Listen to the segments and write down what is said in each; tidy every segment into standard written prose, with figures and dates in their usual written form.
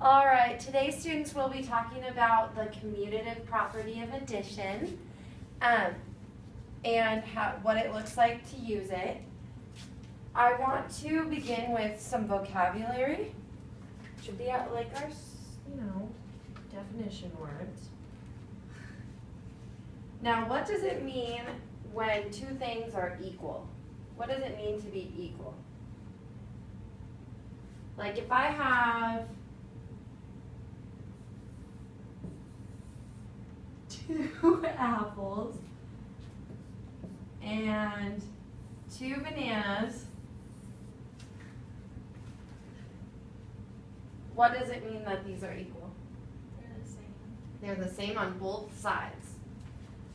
All right, today students will be talking about the commutative property of addition and what it looks like to use it. I want to begin with some vocabulary. Should be like our, definition words. Now, what does it mean when two things are equal? What does it mean to be equal? Like if I have two apples and two bananas, what does it mean that these are equal? They're the same. They're the same on both sides.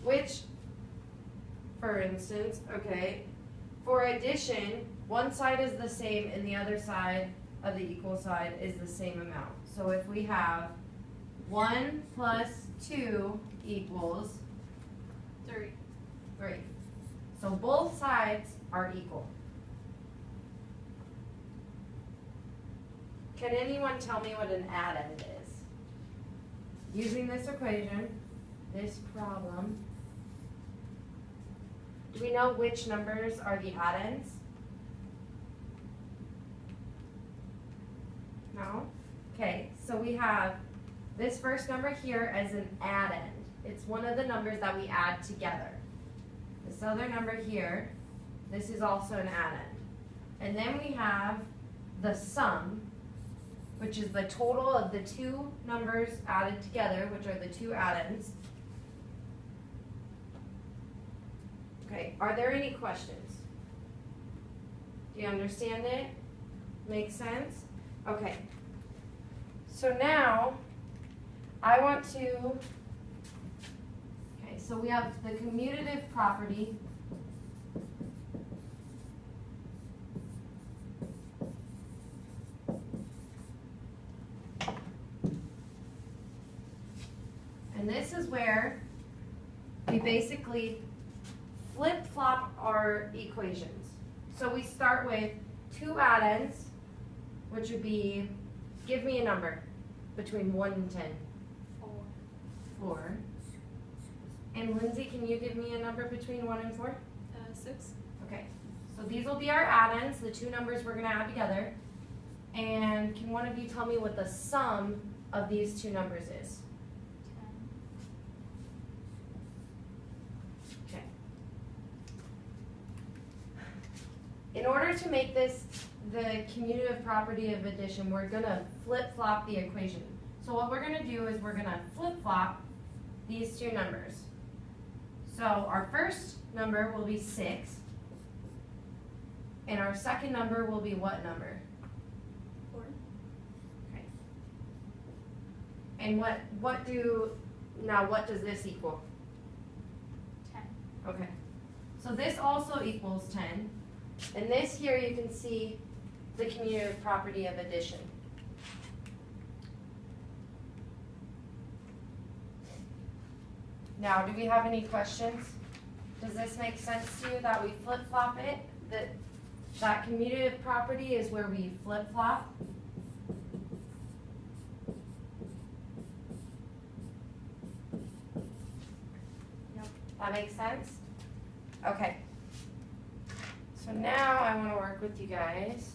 Which, for instance, okay, for addition, one side is the same and the other side of the equal side is the same amount. So if we have 1 plus 2 equals 3. 3. So both sides are equal. Can anyone tell me what an addend is? Using this equation, this problem, do we know which numbers are the addends? No? Okay, so we have this first number here as an addend. It's one of the numbers that we add together. This other number here, this is also an addend. And then we have the sum, which is the total of the two numbers added together, which are the two addends. Okay, are there any questions? Do you understand it? Make sense? Okay. So now, I want to, okay, so we have the commutative property. And this is where we basically flip-flop our equations. So we start with two addends, which would be, give me a number between 1 and 10. 4. 4. And Lindsay, can you give me a number between 1 and 4? 6. Okay, so these will be our addends, the two numbers we're going to add together. And can one of you tell me what the sum of these two numbers is? 10. Okay. In order to make this the commutative property of addition, we're going to flip-flop the equation. So what we're going to do is we're going to flip-flop these two numbers. So our first number will be 6, and our second number will be what number? 4. Okay. And what does this equal? 10. Okay. So this also equals 10. And this here you can see the commutative property of addition. Now, do we have any questions? Does this make sense to you that we flip-flop it? That commutative property is where we flip-flop. Yep. That makes sense? Okay. So now I want to work with you guys